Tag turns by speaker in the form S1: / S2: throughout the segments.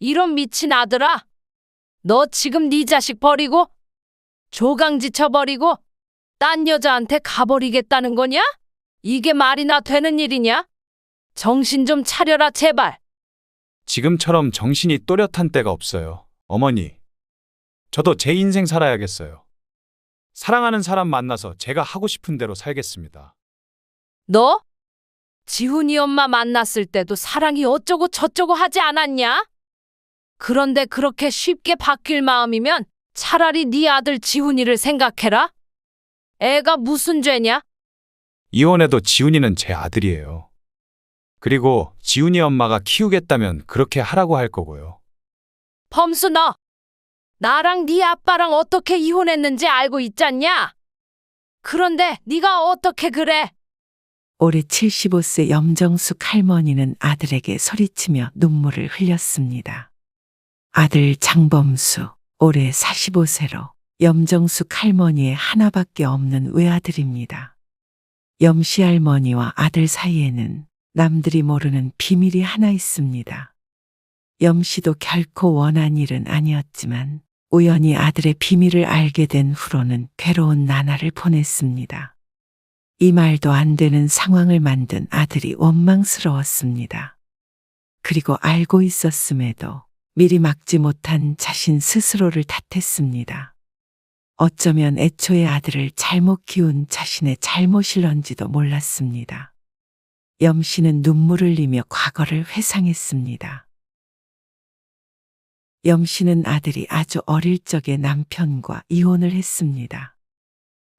S1: 이런 미친 아들아, 너 지금 네 자식 버리고 조강지 쳐버리고 딴 여자한테 가버리겠다는 거냐? 이게 말이나 되는 일이냐? 정신 좀 차려라 제발.
S2: 지금처럼 정신이 또렷한 때가 없어요. 어머니, 저도 제 인생 살아야겠어요. 사랑하는 사람 만나서 제가 하고 싶은 대로 살겠습니다.
S1: 너? 지훈이 엄마 만났을 때도 사랑이 어쩌고 저쩌고 하지 않았냐? 그런데 그렇게 쉽게 바뀔 마음이면 차라리 네 아들 지훈이를 생각해라. 애가 무슨 죄냐?
S2: 이혼해도 지훈이는 제 아들이에요. 그리고 지훈이 엄마가 키우겠다면 그렇게 하라고 할 거고요.
S1: 범수 너 나랑 네 아빠랑 어떻게 이혼했는지 알고 있잖냐? 그런데 네가 어떻게 그래?
S3: 올해 75세 염정숙 할머니는 아들에게 소리치며 눈물을 흘렸습니다. 아들 장범수, 올해 45세로 염정숙 할머니의 하나밖에 없는 외아들입니다. 염씨 할머니와 아들 사이에는 남들이 모르는 비밀이 하나 있습니다. 염씨도 결코 원한 일은 아니었지만 우연히 아들의 비밀을 알게 된 후로는 괴로운 나날을 보냈습니다. 이 말도 안 되는 상황을 만든 아들이 원망스러웠습니다. 그리고 알고 있었음에도 미리 막지 못한 자신 스스로를 탓했습니다. 어쩌면 애초에 아들을 잘못 키운 자신의 잘못일런지도 몰랐습니다. 염씨는 눈물을 흘리며 과거를 회상했습니다. 염씨는 아들이 아주 어릴 적에 남편과 이혼을 했습니다.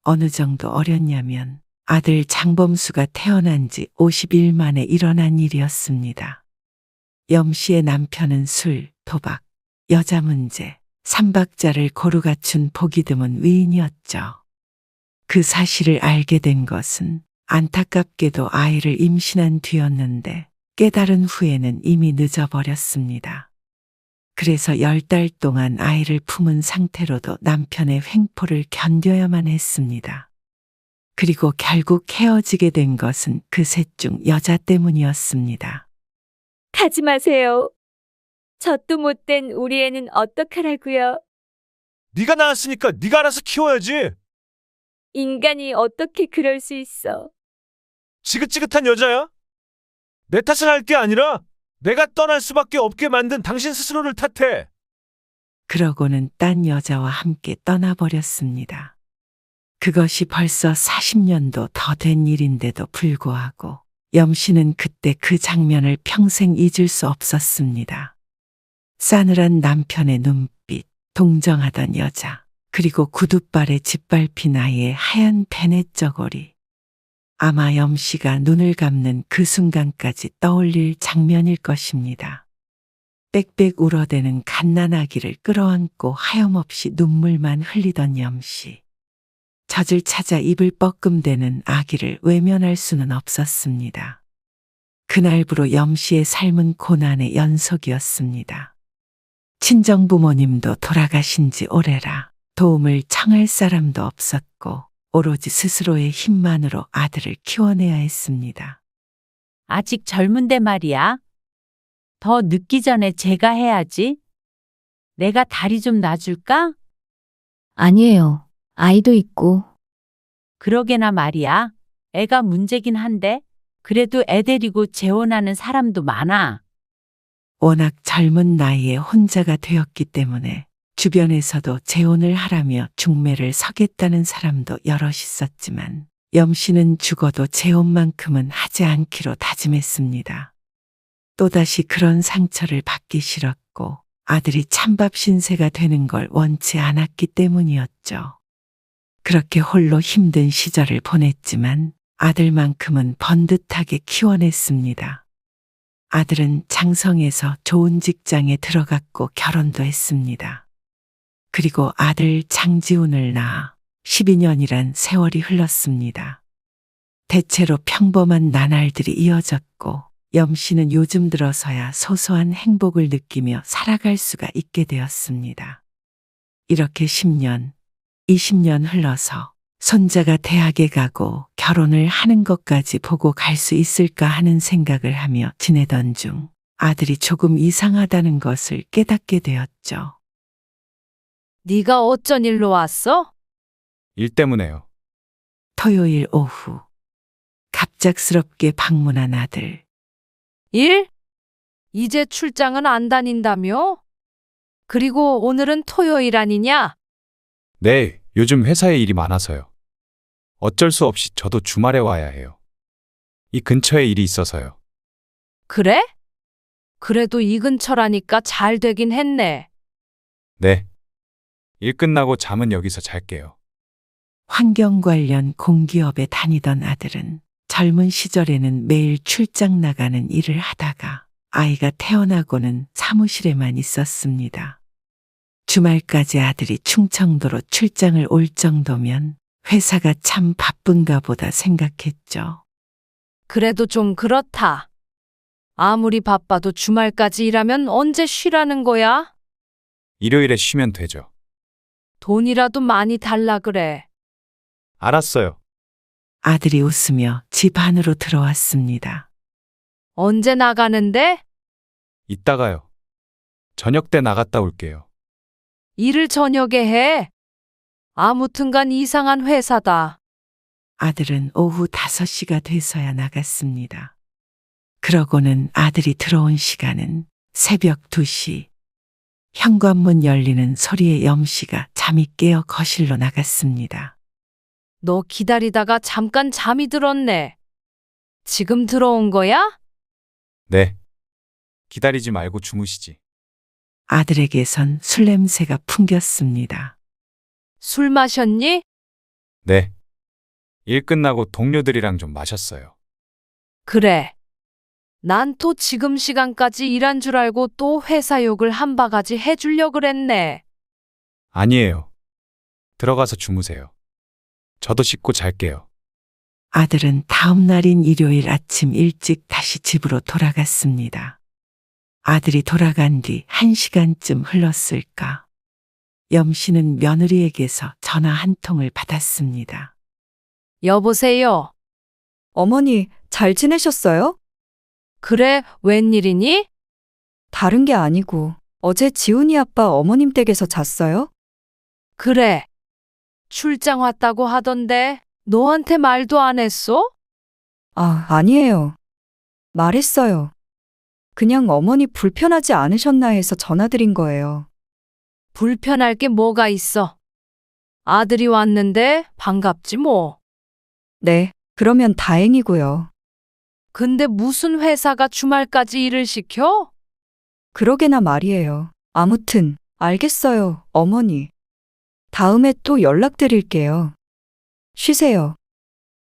S3: 어느 정도 어렸냐면 아들 장범수가 태어난 지 50일 만에 일어난 일이었습니다. 염씨의 남편은 술, 도박, 여자 문제, 삼박자를 고루 갖춘 보기 드문 위인이었죠. 그 사실을 알게 된 것은 안타깝게도 아이를 임신한 뒤였는데 깨달은 후에는 이미 늦어버렸습니다. 그래서 10달 동안 아이를 품은 상태로도 남편의 횡포를 견뎌야만 했습니다. 그리고 결국 헤어지게 된 것은 그 셋 중 여자 때문이었습니다.
S4: 가지 마세요. 젖도 못된 우리 애는 어떡하라고요?
S5: 네가 낳았으니까 네가 알아서 키워야지.
S4: 인간이 어떻게 그럴 수 있어?
S5: 지긋지긋한 여자야? 내 탓을 할 게 아니라 내가 떠날 수밖에 없게 만든 당신 스스로를 탓해.
S3: 그러고는 딴 여자와 함께 떠나버렸습니다. 그것이 벌써 40년도 더 된 일인데도 불구하고 염씨는 그때 그 장면을 평생 잊을 수 없었습니다. 싸늘한 남편의 눈빛, 동정하던 여자, 그리고 구둣발에 짓밟힌 아이의 하얀 베넷 저고리. 아마 염씨가 눈을 감는 그 순간까지 떠올릴 장면일 것입니다. 빽빽 울어대는 갓난아기를 끌어안고 하염없이 눈물만 흘리던 염씨. 젖을 찾아 입을 뻐끔대는 아기를 외면할 수는 없었습니다. 그날부로 염씨의 삶은 고난의 연속이었습니다. 친정부모님도 돌아가신 지 오래라 도움을 청할 사람도 없었고 오로지 스스로의 힘만으로 아들을 키워내야 했습니다.
S6: 아직 젊은데 말이야. 더 늦기 전에 제가 해야지. 내가 다리 좀 놔줄까?
S7: 아니에요. 아이도 있고.
S6: 그러게나 말이야. 애가 문제긴 한데 그래도 애 데리고 재혼하는 사람도 많아.
S3: 워낙 젊은 나이에 혼자가 되었기 때문에 주변에서도 재혼을 하라며 중매를 서겠다는 사람도 여럿 있었지만 염씨는 죽어도 재혼만큼은 하지 않기로 다짐했습니다. 또다시 그런 상처를 받기 싫었고 아들이 찬밥 신세가 되는 걸 원치 않았기 때문이었죠. 그렇게 홀로 힘든 시절을 보냈지만 아들만큼은 번듯하게 키워냈습니다. 아들은 장성에서 좋은 직장에 들어갔고 결혼도 했습니다. 그리고 아들 장지훈을 낳아 12년이란 세월이 흘렀습니다. 대체로 평범한 나날들이 이어졌고 염씨는 요즘 들어서야 소소한 행복을 느끼며 살아갈 수가 있게 되었습니다. 이렇게 10년, 20년 흘러서 손자가 대학에 가고 결혼을 하는 것까지 보고 갈 수 있을까 하는 생각을 하며 지내던 중 아들이 조금 이상하다는 것을 깨닫게 되었죠.
S1: 네가 어쩐 일로 왔어?
S2: 일 때문에요.
S3: 토요일 오후 갑작스럽게 방문한 아들.
S1: 일? 이제 출장은 안 다닌다며? 그리고 오늘은 토요일 아니냐?
S2: 네, 요즘 회사에 일이 많아서요. 어쩔 수 없이 저도 주말에 와야 해요. 이 근처에 일이 있어서요.
S1: 그래? 그래도 이 근처라니까 잘 되긴 했네.
S2: 네. 일 끝나고 잠은 여기서 잘게요.
S3: 환경 관련 공기업에 다니던 아들은 젊은 시절에는 매일 출장 나가는 일을 하다가 아이가 태어나고는 사무실에만 있었습니다. 주말까지 아들이 충청도로 출장을 올 정도면 회사가 참 바쁜가 보다 생각했죠.
S1: 그래도 좀 그렇다. 아무리 바빠도 주말까지 일하면 언제 쉬라는 거야?
S2: 일요일에 쉬면 되죠.
S1: 돈이라도 많이 달라 그래.
S2: 알았어요.
S3: 아들이 웃으며 집 안으로 들어왔습니다.
S1: 언제 나가는데?
S2: 이따가요. 저녁 때 나갔다 올게요.
S1: 일을 저녁에 해. 아무튼간 이상한 회사다.
S3: 아들은 오후 5시가 돼서야 나갔습니다. 그러고는 아들이 들어온 시간은 새벽 2시. 현관문 열리는 소리에 염씨가 잠이 깨어 거실로 나갔습니다.
S1: 너 기다리다가 잠깐 잠이 들었네. 지금 들어온 거야?
S2: 네. 기다리지 말고 주무시지.
S3: 아들에게선 술 냄새가 풍겼습니다.
S1: 술 마셨니?
S2: 네. 일 끝나고 동료들이랑 좀 마셨어요.
S1: 그래. 난 또 지금 시간까지 일한 줄 알고 또 회사 욕을 한 바가지 해주려 그랬네.
S2: 아니에요. 들어가서 주무세요. 저도 씻고 잘게요.
S3: 아들은 다음 날인 일요일 아침 일찍 다시 집으로 돌아갔습니다. 아들이 돌아간 뒤 1시간쯤 흘렀을까. 염씨는 며느리에게서 전화 한 통을 받았습니다.
S1: 여보세요.
S8: 어머니, 잘 지내셨어요?
S1: 그래, 웬일이니?
S8: 다른 게 아니고, 어제 지훈이 아빠 어머님 댁에서 잤어요?
S1: 그래. 출장 왔다고 하던데 너한테 말도 안 했어?
S8: 아, 아니에요. 말했어요. 그냥 어머니 불편하지 않으셨나 해서 전화드린 거예요.
S1: 불편할 게 뭐가 있어? 아들이 왔는데 반갑지 뭐.
S8: 네, 그러면 다행이고요.
S1: 근데 무슨 회사가 주말까지 일을 시켜?
S8: 그러게나 말이에요. 아무튼, 알겠어요, 어머니. 다음에 또 연락드릴게요. 쉬세요.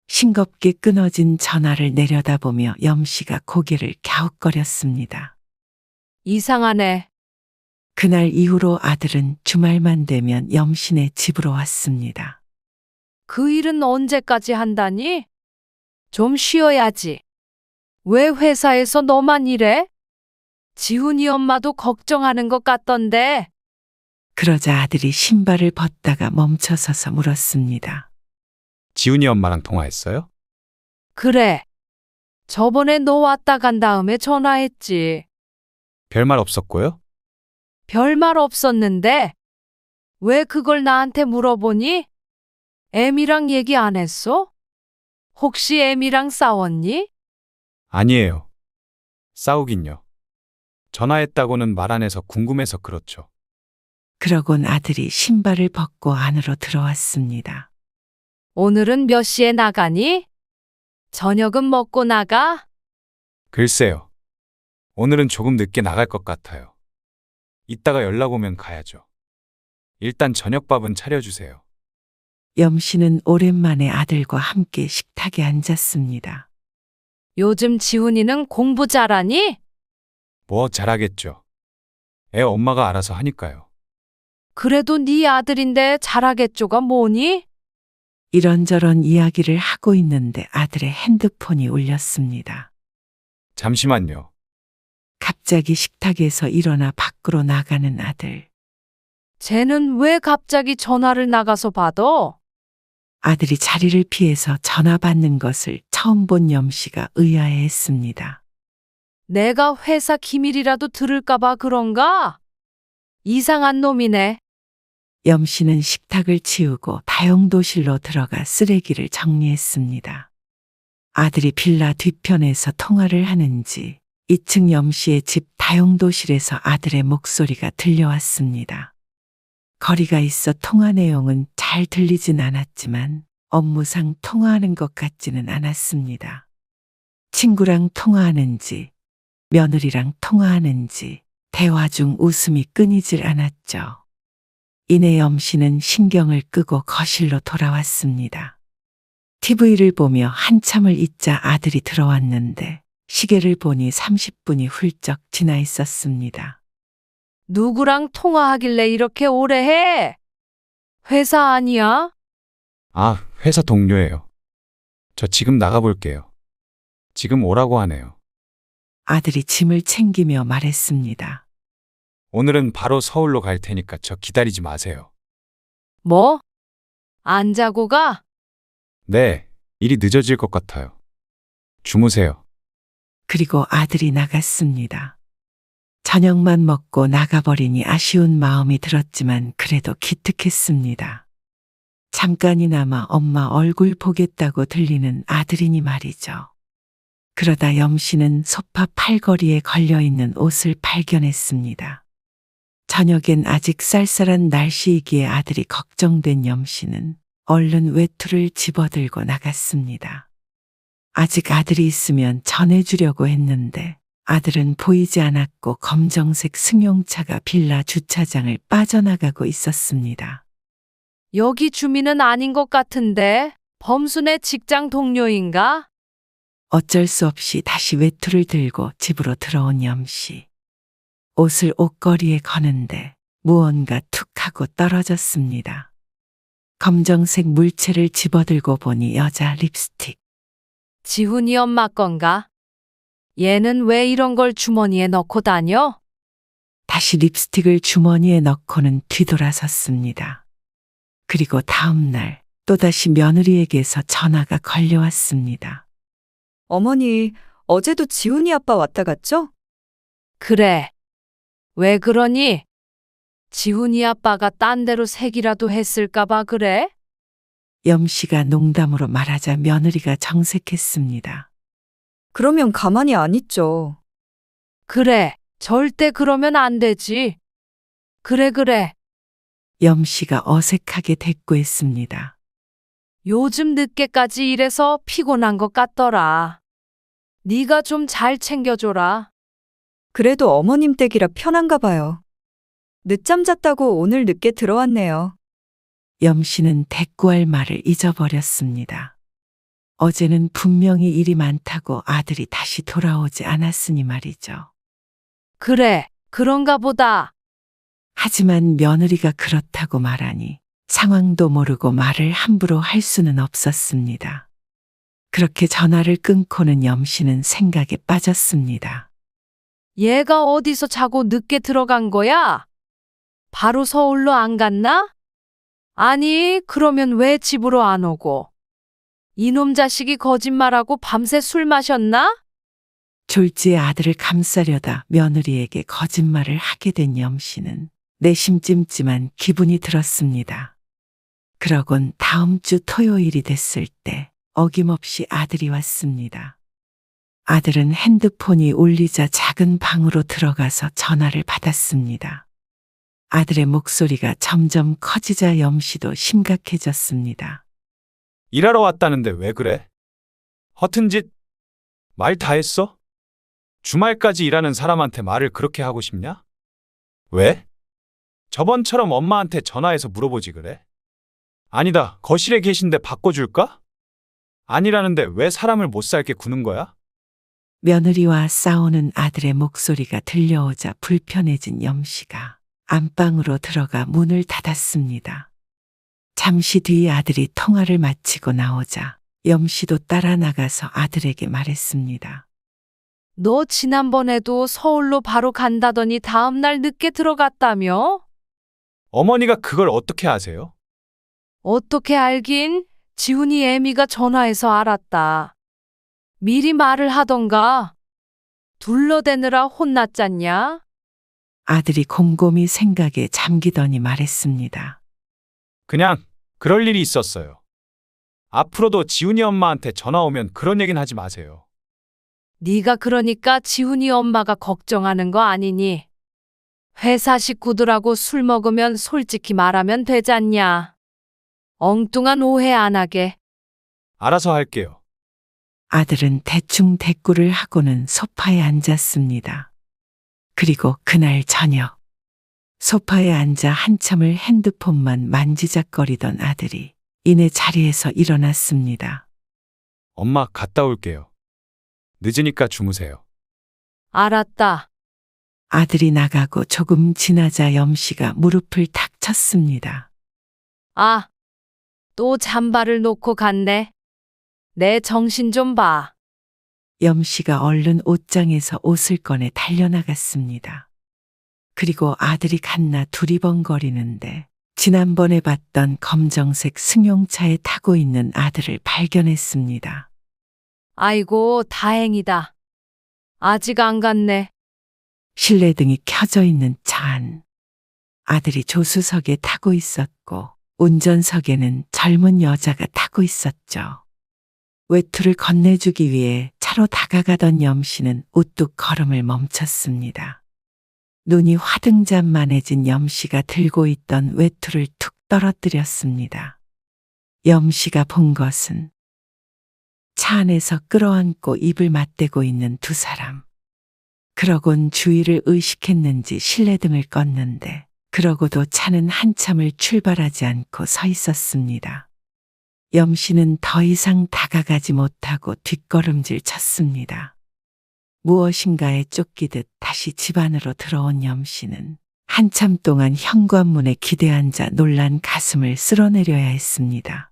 S3: 싱겁게 끊어진 전화를 내려다보며 염씨가 고개를 갸웃거렸습니다.
S1: 이상하네.
S3: 그날 이후로 아들은 주말만 되면 염씨네 집으로 왔습니다.
S1: 그 일은 언제까지 한다니? 좀 쉬어야지. 왜 회사에서 너만 일해? 지훈이 엄마도 걱정하는 것 같던데.
S3: 그러자 아들이 신발을 벗다가 멈춰서서 물었습니다.
S2: 지훈이 엄마랑 통화했어요?
S1: 그래. 저번에 너 왔다 간 다음에 전화했지.
S2: 별말 없었고요?
S1: 별말 없었는데 왜 그걸 나한테 물어보니? 애미랑 얘기 안 했어? 혹시 애미랑 싸웠니?
S2: 아니에요. 싸우긴요. 전화했다고는 말 안 해서 궁금해서 그렇죠.
S3: 그러곤 아들이 신발을 벗고 안으로 들어왔습니다.
S1: 오늘은 몇 시에 나가니? 저녁은 먹고 나가?
S2: 글쎄요. 오늘은 조금 늦게 나갈 것 같아요. 이따가 연락 오면 가야죠. 일단 저녁밥은 차려주세요.
S3: 염씨는 오랜만에 아들과 함께 식탁에 앉았습니다.
S1: 요즘 지훈이는 공부 잘하니?
S2: 뭐 잘하겠죠. 애 엄마가 알아서 하니까요.
S1: 그래도 네 아들인데 잘하겠죠가 뭐니?
S3: 이런저런 이야기를 하고 있는데 아들의 핸드폰이 울렸습니다.
S2: 잠시만요.
S3: 갑자기 식탁에서 일어나 밖으로 나가는 아들.
S1: 쟤는 왜 갑자기 전화를 나가서 받아?
S3: 아들이 자리를 피해서 전화 받는 것을 처음 본 염씨가 의아해했습니다.
S1: 내가 회사 기밀이라도 들을까봐 그런가? 이상한 놈이네.
S3: 염 씨는 식탁을 치우고 다용도실로 들어가 쓰레기를 정리했습니다. 아들이 빌라 뒤편에서 통화를 하는지 2층 염 씨의 집 다용도실에서 아들의 목소리가 들려왔습니다. 거리가 있어 통화 내용은 잘 들리진 않았지만 업무상 통화하는 것 같지는 않았습니다. 친구랑 통화하는지 며느리랑 통화하는지 대화 중 웃음이 끊이질 않았죠. 이내 염 씨는 신경을 끄고 거실로 돌아왔습니다. TV를 보며 한참을 있자 아들이 들어왔는데 시계를 보니 30분이 훌쩍 지나 있었습니다.
S1: 누구랑 통화하길래 이렇게 오래 해? 회사 아니야?
S2: 아, 회사 동료예요. 저 지금 나가볼게요. 지금 오라고 하네요.
S3: 아들이 짐을 챙기며 말했습니다.
S2: 오늘은 바로 서울로 갈 테니까 저 기다리지 마세요.
S1: 뭐? 안 자고 가?
S2: 네, 일이 늦어질 것 같아요. 주무세요.
S3: 그리고 아들이 나갔습니다. 저녁만 먹고 나가버리니 아쉬운 마음이 들었지만 그래도 기특했습니다. 잠깐이나마 엄마 얼굴 보겠다고 들리는 아들이니 말이죠. 그러다 염 씨는 소파 팔걸이에 걸려있는 옷을 발견했습니다. 저녁엔 아직 쌀쌀한 날씨이기에 아들이 걱정된 염 씨는 얼른 외투를 집어들고 나갔습니다. 아직 아들이 있으면 전해주려고 했는데 아들은 보이지 않았고 검정색 승용차가 빌라 주차장을 빠져나가고 있었습니다.
S1: 여기 주민은 아닌 것 같은데 범순의 직장 동료인가?
S3: 어쩔 수 없이 다시 외투를 들고 집으로 들어온 염 씨. 옷을 옷걸이에 거는데 무언가 툭 하고 떨어졌습니다. 검정색 물체를 집어들고 보니 여자 립스틱.
S1: 지훈이 엄마 건가? 얘는 왜 이런 걸 주머니에 넣고 다녀?
S3: 다시 립스틱을 주머니에 넣고는 뒤돌아섰습니다. 그리고 다음 날 또다시 며느리에게서 전화가 걸려왔습니다.
S8: 어머니, 어제도 지훈이 아빠 왔다 갔죠?
S1: 그래. 왜 그러니? 지훈이 아빠가 딴 데로 색이라도 했을까봐 그래?
S3: 염 씨가 농담으로 말하자 며느리가 정색했습니다.
S8: 그러면 가만히 안 있죠.
S1: 그래. 절대 그러면 안 되지. 그래.
S3: 염 씨가 어색하게 대꾸했습니다.
S1: 요즘 늦게까지 일해서 피곤한 것 같더라. 네가 좀 잘 챙겨줘라.
S8: 그래도 어머님 댁이라 편한가 봐요. 늦잠 잤다고 오늘 늦게 들어왔네요.
S3: 염 씨는 대꾸할 말을 잊어버렸습니다. 어제는 분명히 일이 많다고 아들이 다시 돌아오지 않았으니 말이죠.
S1: 그래. 그런가 보다.
S3: 하지만 며느리가 그렇다고 말하니 상황도 모르고 말을 함부로 할 수는 없었습니다. 그렇게 전화를 끊고는 염 씨는 생각에 빠졌습니다.
S1: 얘가 어디서 자고 늦게 들어간 거야? 바로 서울로 안 갔나? 아니, 그러면 왜 집으로 안 오고? 이놈 자식이 거짓말하고 밤새 술 마셨나?
S3: 졸지에 아들을 감싸려다 며느리에게 거짓말을 하게 된 염 씨는 내심 찜찜한 기분이 들었습니다. 그러곤 다음 주 토요일이 됐을 때 어김없이 아들이 왔습니다. 아들은 핸드폰이 울리자 작은 방으로 들어가서 전화를 받았습니다. 아들의 목소리가 점점 커지자 염 씨도 심각해졌습니다.
S2: 일하러 왔다는데 왜 그래? 허튼 짓? 말 다 했어? 주말까지 일하는 사람한테 말을 그렇게 하고 싶냐? 왜? 저번처럼 엄마한테 전화해서 물어보지 그래? 아니다, 거실에 계신데 바꿔줄까? 아니라는데 왜 사람을 못 살게 구는 거야?
S3: 며느리와 싸우는 아들의 목소리가 들려오자 불편해진 염 씨가 안방으로 들어가 문을 닫았습니다. 잠시 뒤 아들이 통화를 마치고 나오자 염 씨도 따라 나가서 아들에게 말했습니다.
S1: 너 지난번에도 서울로 바로 간다더니 다음날 늦게 들어갔다며?
S2: 어머니가 그걸 어떻게 아세요?
S1: 어떻게 알긴? 지훈이 애미가 전화해서 알았다. 미리 말을 하던가. 둘러대느라 혼났잖냐?
S3: 아들이 곰곰이 생각에 잠기더니 말했습니다.
S2: 그냥 그럴 일이 있었어요. 앞으로도 지훈이 엄마한테 전화 오면 그런 얘기는 하지 마세요.
S1: 네가 그러니까 지훈이 엄마가 걱정하는 거 아니니? 회사 식구들하고 술 먹으면 솔직히 말하면 되잖냐? 엉뚱한 오해 안 하게.
S2: 알아서 할게요.
S3: 아들은 대충 대꾸를 하고는 소파에 앉았습니다. 그리고 그날 저녁, 소파에 앉아 한참을 핸드폰만 만지작거리던 아들이 이내 자리에서 일어났습니다.
S2: 엄마 갔다 올게요. 늦으니까 주무세요.
S1: 알았다.
S3: 아들이 나가고 조금 지나자 염씨가 무릎을 탁 쳤습니다.
S1: 아, 또 잠바를 놓고 갔네. 내 정신 좀 봐.
S3: 염씨가 얼른 옷장에서 옷을 꺼내 달려나갔습니다. 그리고 아들이 갔나 두리번거리는데 지난번에 봤던 검정색 승용차에 타고 있는 아들을 발견했습니다.
S1: 아이고, 다행이다. 아직 안 갔네.
S3: 실내등이 켜져 있는 차 안. 아들이 조수석에 타고 있었고 운전석에는 젊은 여자가 타고 있었죠. 외투를 건네주기 위해 차로 다가가던 염씨는 우뚝 걸음을 멈췄습니다. 눈이 화등잔만해진 염씨가 들고 있던 외투를 툭 떨어뜨렸습니다. 염씨가 본 것은 차 안에서 끌어안고 입을 맞대고 있는 두 사람. 그러곤 주위를 의식했는지 실내등을 껐는데 그러고도 차는 한참을 출발하지 않고 서 있었습니다. 염씨는 더 이상 다가가지 못하고 뒷걸음질 쳤습니다. 무엇인가에 쫓기듯 다시 집 안으로 들어온 염씨는 한참 동안 현관문에 기대앉아 놀란 가슴을 쓸어내려야 했습니다.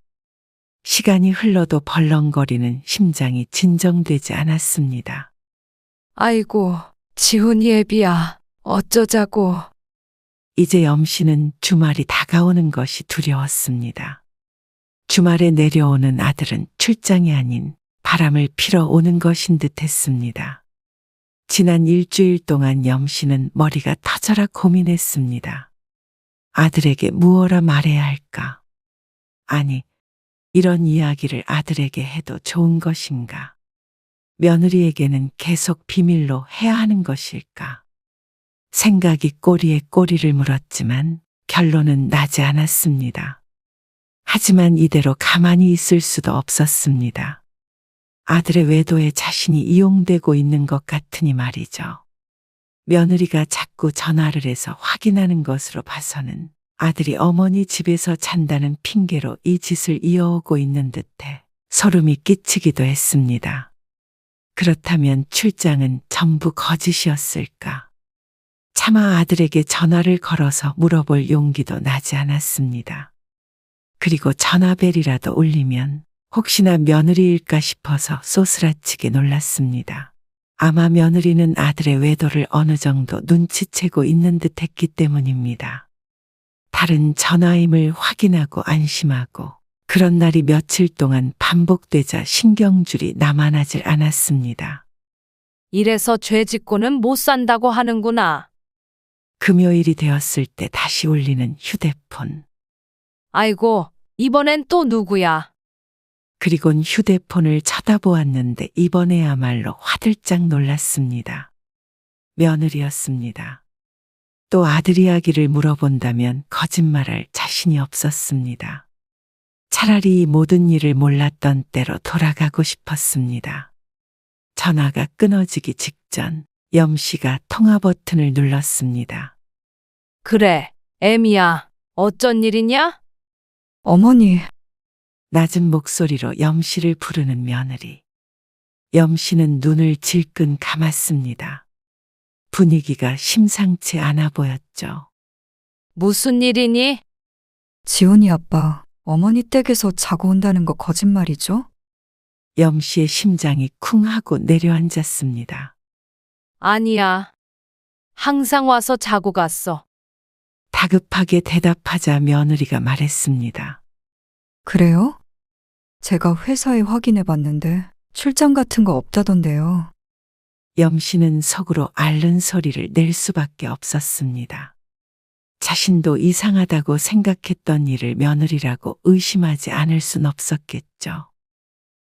S3: 시간이 흘러도 벌렁거리는 심장이 진정되지 않았습니다.
S1: 아이고, 지훈이 애비야. 어쩌자고.
S3: 이제 염씨는 주말이 다가오는 것이 두려웠습니다. 주말에 내려오는 아들은 출장이 아닌 바람을 피러 오는 것인 듯 했습니다. 지난 일주일 동안 염씨는 머리가 터져라 고민했습니다. 아들에게 무엇라 말해야 할까? 아니, 이런 이야기를 아들에게 해도 좋은 것인가? 며느리에게는 계속 비밀로 해야 하는 것일까? 생각이 꼬리에 꼬리를 물었지만 결론은 나지 않았습니다. 하지만 이대로 가만히 있을 수도 없었습니다. 아들의 외도에 자신이 이용되고 있는 것 같으니 말이죠. 며느리가 자꾸 전화를 해서 확인하는 것으로 봐서는 아들이 어머니 집에서 잔다는 핑계로 이 짓을 이어오고 있는 듯해 소름이 끼치기도 했습니다. 그렇다면 출장은 전부 거짓이었을까? 차마 아들에게 전화를 걸어서 물어볼 용기도 나지 않았습니다. 그리고 전화벨이라도 울리면 혹시나 며느리일까 싶어서 쏘스라치게 놀랐습니다. 아마 며느리는 아들의 외도를 어느 정도 눈치채고 있는 듯 했기 때문입니다. 다른 전화임을 확인하고 안심하고 그런 날이 며칠 동안 반복되자 신경줄이 남아나질 않았습니다.
S1: 이래서 죄 짓고는 못 산다고 하는구나.
S3: 금요일이 되었을 때 다시 울리는 휴대폰.
S1: 아이고, 이번엔 또 누구야?
S3: 그리곤 휴대폰을 쳐다보았는데 이번에야말로 화들짝 놀랐습니다. 며느리였습니다. 또 아들 이야기를 물어본다면 거짓말할 자신이 없었습니다. 차라리 이 모든 일을 몰랐던 때로 돌아가고 싶었습니다. 전화가 끊어지기 직전 염씨가 통화 버튼을 눌렀습니다.
S1: 그래, 애미야. 어쩐 일이냐?
S8: 어머니,
S3: 낮은 목소리로 염씨를 부르는 며느리. 염씨는 눈을 질끈 감았습니다. 분위기가 심상치 않아 보였죠.
S1: 무슨 일이니?
S8: 지훈이 아빠, 어머니 댁에서 자고 온다는 거 거짓말이죠?
S3: 염씨의 심장이 쿵 하고 내려앉았습니다.
S1: 아니야. 항상 와서 자고 갔어.
S3: 다급하게 대답하자 며느리가 말했습니다.
S8: 그래요? 제가 회사에 확인해 봤는데 출장 같은 거 없다던데요.
S3: 염씨는 속으로 앓는 소리를 낼 수밖에 없었습니다. 자신도 이상하다고 생각했던 일을 며느리라고 의심하지 않을 순 없었겠죠.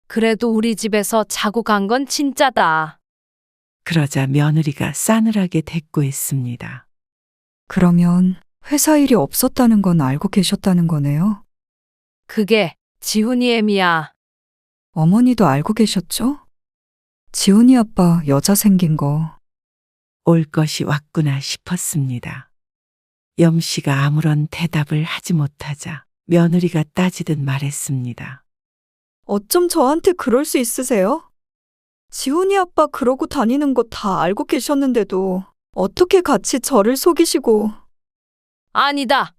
S1: 그래도 우리 집에서 자고 간 건 진짜다.
S3: 그러자 며느리가 싸늘하게 대꾸했습니다.
S8: 그러면 회사 일이 없었다는 건 알고 계셨다는 거네요?
S1: 그게 지훈이 애미야.
S8: 어머니도 알고 계셨죠? 지훈이 아빠 여자 생긴 거.
S3: 올 것이 왔구나 싶었습니다. 염씨가 아무런 대답을 하지 못하자 며느리가 따지듯 말했습니다.
S8: 어쩜 저한테 그럴 수 있으세요? 지훈이 아빠 그러고 다니는 거 다 알고 계셨는데도 어떻게 같이 저를 속이시고.
S1: 아니다.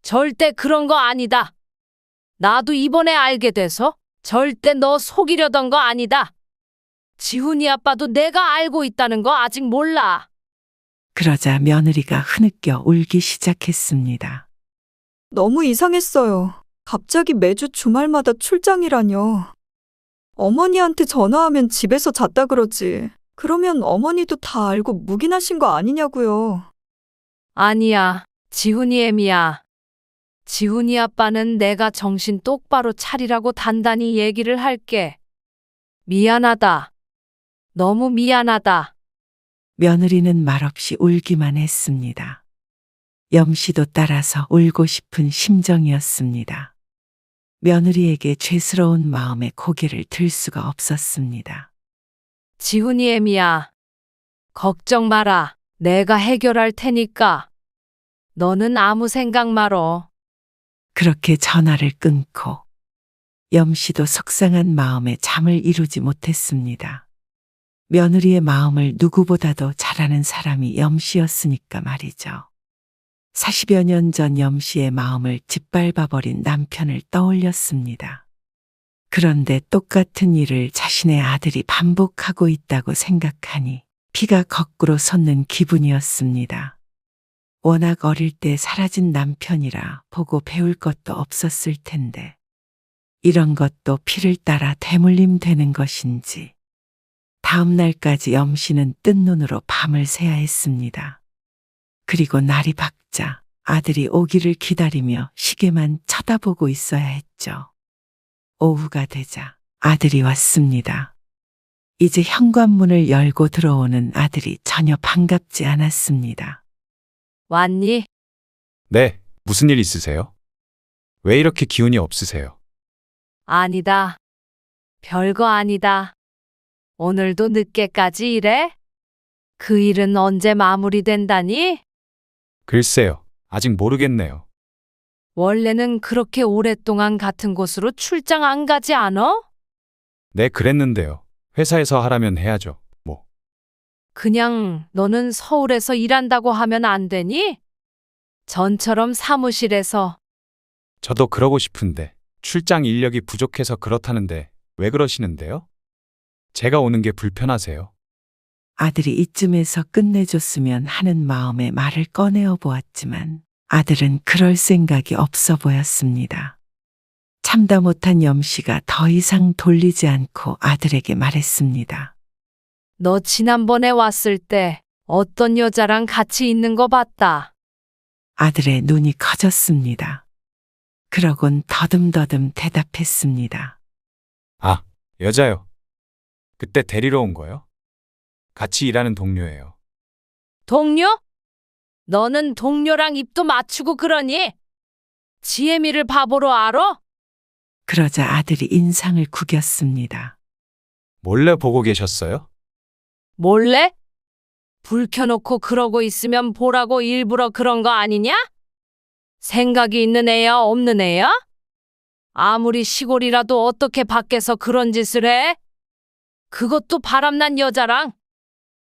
S1: 절대 그런 거 아니다. 나도 이번에 알게 돼서 절대 너 속이려던 거 아니다. 지훈이 아빠도 내가 알고 있다는 거 아직 몰라.
S3: 그러자 며느리가 흐느껴 울기 시작했습니다.
S8: 너무 이상했어요. 갑자기 매주 주말마다 출장이라뇨. 어머니한테 전화하면 집에서 잤다 그러지. 그러면 어머니도 다 알고 묵인하신 거 아니냐고요.
S1: 아니야. 지훈이 애미야. 지훈이 아빠는 내가 정신 똑바로 차리라고 단단히 얘기를 할게. 미안하다. 너무 미안하다.
S3: 며느리는 말없이 울기만 했습니다. 염씨도 따라서 울고 싶은 심정이었습니다. 며느리에게 죄스러운 마음에 고개를 들 수가 없었습니다.
S1: 지훈이 애미야. 걱정 마라. 내가 해결할 테니까. 너는 아무 생각 말어.
S3: 그렇게 전화를 끊고 염씨도 속상한 마음에 잠을 이루지 못했습니다. 며느리의 마음을 누구보다도 잘 아는 사람이 염씨였으니까 말이죠. 40여 년 전 염씨의 마음을 짓밟아버린 남편을 떠올렸습니다. 그런데 똑같은 일을 자신의 아들이 반복하고 있다고 생각하니 피가 거꾸로 솟는 기분이었습니다. 워낙 어릴 때 사라진 남편이라 보고 배울 것도 없었을 텐데 이런 것도 피를 따라 되물림 되는 것인지. 다음 날까지 염씨는 뜬 눈으로 밤을 새야 했습니다. 그리고 날이 밝자 아들이 오기를 기다리며 시계만 쳐다보고 있어야 했죠. 오후가 되자 아들이 왔습니다. 이제 현관문을 열고 들어오는 아들이 전혀 반갑지 않았습니다.
S1: 왔니?
S2: 네, 무슨 일 있으세요? 왜 이렇게 기운이 없으세요?
S1: 아니다. 별거 아니다. 오늘도 늦게까지 일해? 그 일은 언제 마무리된다니?
S2: 글쎄요, 아직 모르겠네요.
S1: 원래는 그렇게 오랫동안 같은 곳으로 출장 안 가지 않아?
S2: 네, 그랬는데요. 회사에서 하라면 해야죠. 뭐.
S1: 그냥 너는 서울에서 일한다고 하면 안 되니? 전처럼 사무실에서.
S2: 저도 그러고 싶은데 출장 인력이 부족해서 그렇다는데 왜 그러시는데요? 제가 오는 게 불편하세요?
S3: 아들이 이쯤에서 끝내줬으면 하는 마음에 말을 꺼내어 보았지만 아들은 그럴 생각이 없어 보였습니다. 참다 못한 염씨가 더 이상 돌리지 않고 아들에게 말했습니다.
S1: 너 지난번에 왔을 때 어떤 여자랑 같이 있는 거 봤다.
S3: 아들의 눈이 커졌습니다. 그러곤 더듬더듬 대답했습니다.
S2: 아, 여자요. 그때 데리러 온 거요? 같이 일하는 동료예요.
S1: 동료? 너는 동료랑 입도 맞추고 그러니? 지혜미를 바보로 알아?
S3: 그러자 아들이 인상을 구겼습니다.
S2: 몰래 보고 계셨어요?
S1: 몰래? 불 켜놓고 그러고 있으면 보라고 일부러 그런 거 아니냐? 생각이 있는 애야, 없는 애야? 아무리 시골이라도 어떻게 밖에서 그런 짓을 해? 그것도 바람난 여자랑.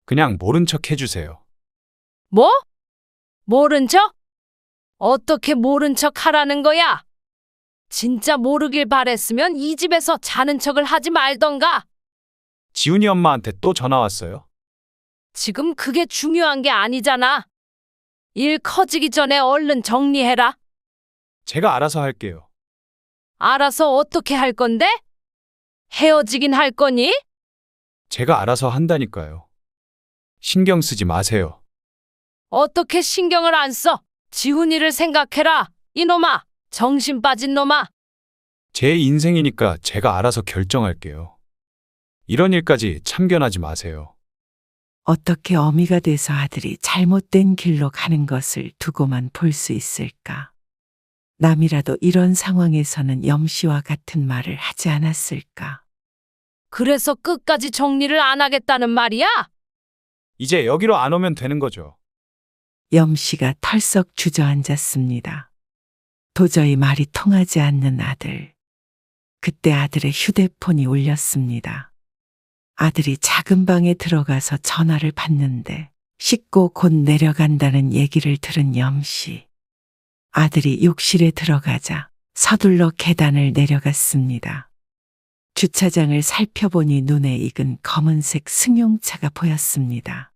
S2: 그냥 모른 척 해주세요.
S1: 뭐? 모른 척? 어떻게 모른 척 하라는 거야? 진짜 모르길 바랬으면 이 집에서 자는 척을 하지 말던가.
S2: 지훈이 엄마한테 또 전화 왔어요.
S1: 지금 그게 중요한 게 아니잖아. 일 커지기 전에 얼른 정리해라.
S2: 제가 알아서 할게요.
S1: 알아서 어떻게 할 건데? 헤어지긴 할 거니?
S2: 제가 알아서 한다니까요. 신경 쓰지 마세요.
S1: 어떻게 신경을 안 써? 지훈이를 생각해라. 이놈아, 정신 빠진 놈아.
S2: 제 인생이니까 제가 알아서 결정할게요. 이런 일까지 참견하지 마세요.
S3: 어떻게 어미가 돼서 아들이 잘못된 길로 가는 것을 두고만 볼 수 있을까? 남이라도 이런 상황에서는 염씨와 같은 말을 하지 않았을까?
S1: 그래서 끝까지 정리를 안 하겠다는 말이야?
S2: 이제 여기로 안 오면 되는 거죠.
S3: 염씨가 털썩 주저앉았습니다. 도저히 말이 통하지 않는 아들. 그때 아들의 휴대폰이 울렸습니다. 아들이 작은 방에 들어가서 전화를 받는데 씻고 곧 내려간다는 얘기를 들은 염씨. 아들이 욕실에 들어가자 서둘러 계단을 내려갔습니다. 주차장을 살펴보니 눈에 익은 검은색 승용차가 보였습니다.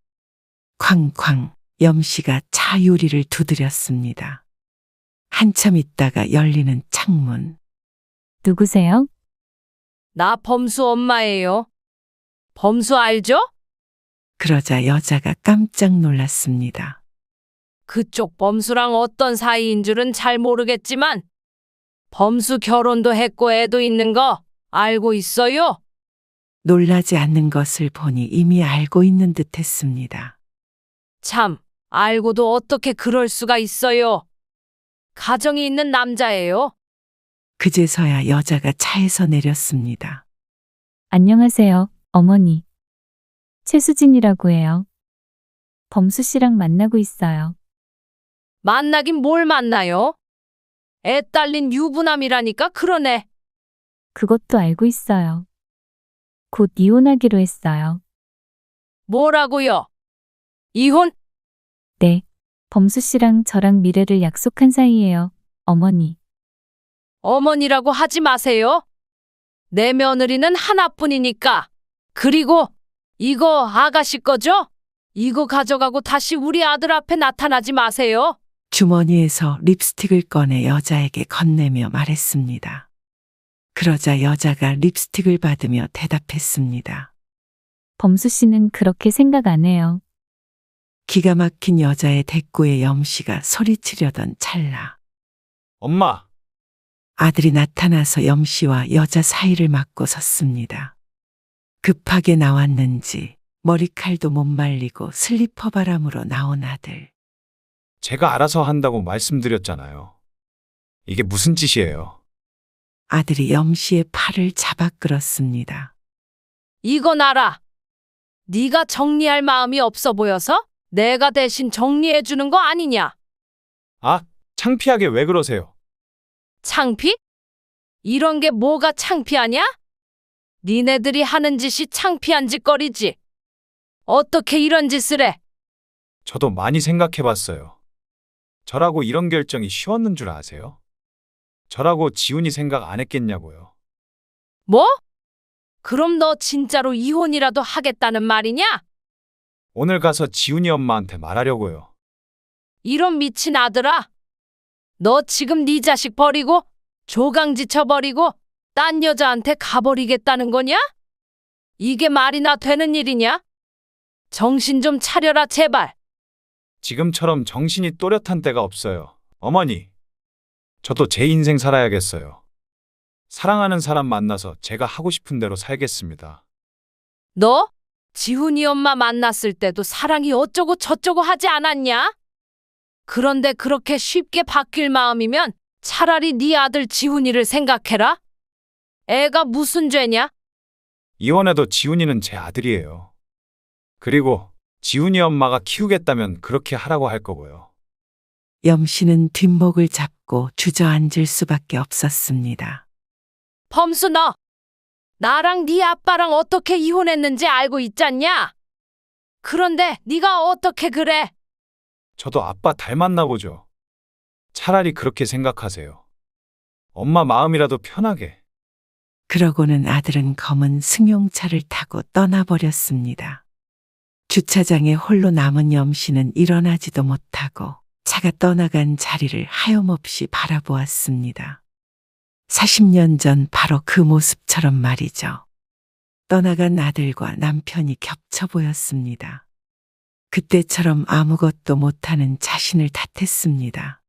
S3: 쾅쾅 염씨가 차 유리를 두드렸습니다. 한참 있다가 열리는 창문.
S7: 누구세요?
S1: 나 범수 엄마예요. 범수 알죠?
S3: 그러자 여자가 깜짝 놀랐습니다.
S1: 그쪽 범수랑 어떤 사이인 줄은 잘 모르겠지만 범수 결혼도 했고 애도 있는 거 알고 있어요?
S3: 놀라지 않는 것을 보니 이미 알고 있는 듯 했습니다.
S1: 참, 알고도 어떻게 그럴 수가 있어요. 가정이 있는 남자예요.
S3: 그제서야 여자가 차에서 내렸습니다.
S7: 안녕하세요, 어머니. 최수진이라고 해요. 범수 씨랑 만나고 있어요.
S1: 만나긴 뭘 만나요? 애 딸린 유부남이라니까 그러네.
S7: 그것도 알고 있어요. 곧 이혼하기로 했어요.
S1: 뭐라고요? 이혼?
S7: 네. 범수 씨랑 저랑 미래를 약속한 사이예요, 어머니.
S1: 어머니라고 하지 마세요. 내 며느리는 하나뿐이니까. 그리고 이거 아가씨 거죠? 이거 가져가고 다시 우리 아들 앞에 나타나지 마세요.
S3: 주머니에서 립스틱을 꺼내 여자에게 건네며 말했습니다. 그러자 여자가 립스틱을 받으며 대답했습니다.
S7: 범수 씨는 그렇게 생각 안 해요.
S3: 기가 막힌 여자의 대꾸에 염씨가 소리치려던 찰나.
S2: 엄마,
S3: 아들이 나타나서 염씨와 여자 사이를 막고 섰습니다. 급하게 나왔는지 머리칼도 못 말리고 슬리퍼 바람으로 나온 아들.
S2: 제가 알아서 한다고 말씀드렸잖아요. 이게 무슨 짓이에요?
S3: 아들이 염씨의 팔을 잡아 끌었습니다.
S1: 이건 알아. 네가 정리할 마음이 없어 보여서 내가 대신 정리해 주는 거 아니냐?
S2: 아, 창피하게 왜 그러세요?
S1: 창피? 이런 게 뭐가 창피하냐? 니네들이 하는 짓이 창피한 짓거리지. 어떻게 이런 짓을 해?
S2: 저도 많이 생각해 봤어요. 저라고 이런 결정이 쉬웠는 줄 아세요? 저라고 지훈이 생각 안 했겠냐고요.
S1: 뭐? 그럼 너 진짜로 이혼이라도 하겠다는 말이냐?
S2: 오늘 가서 지훈이 엄마한테 말하려고요.
S1: 이런 미친 아들아. 너 지금 네 자식 버리고 조강지 쳐버리고 딴 여자한테 가버리겠다는 거냐? 이게 말이나 되는 일이냐? 정신 좀 차려라 제발.
S2: 지금처럼 정신이 또렷한 때가 없어요. 어머니, 저도 제 인생 살아야겠어요. 사랑하는 사람 만나서 제가 하고 싶은 대로 살겠습니다.
S1: 너 지훈이 엄마 만났을 때도 사랑이 어쩌고 저쩌고 하지 않았냐? 그런데 그렇게 쉽게 바뀔 마음이면 차라리 네 아들 지훈이를 생각해라. 애가 무슨 죄냐?
S2: 이혼해도 지훈이는 제 아들이에요. 그리고 지훈이 엄마가 키우겠다면 그렇게 하라고 할 거고요.
S3: 염씨는 뒷목을 잡고 주저앉을 수밖에 없었습니다.
S1: 범수 너 나랑 네 아빠랑 어떻게 이혼했는지 알고 있잖냐? 그런데 네가 어떻게 그래?
S2: 저도 아빠 닮았나 보죠. 차라리 그렇게 생각하세요. 엄마 마음이라도 편하게.
S3: 그러고는 아들은 검은 승용차를 타고 떠나버렸습니다. 주차장에 홀로 남은 염씨는 일어나지도 못하고 차가 떠나간 자리를 하염없이 바라보았습니다. 40년 전 바로 그 모습처럼 말이죠. 떠나간 아들과 남편이 겹쳐 보였습니다. 그때처럼 아무것도 못하는 자신을 탓했습니다.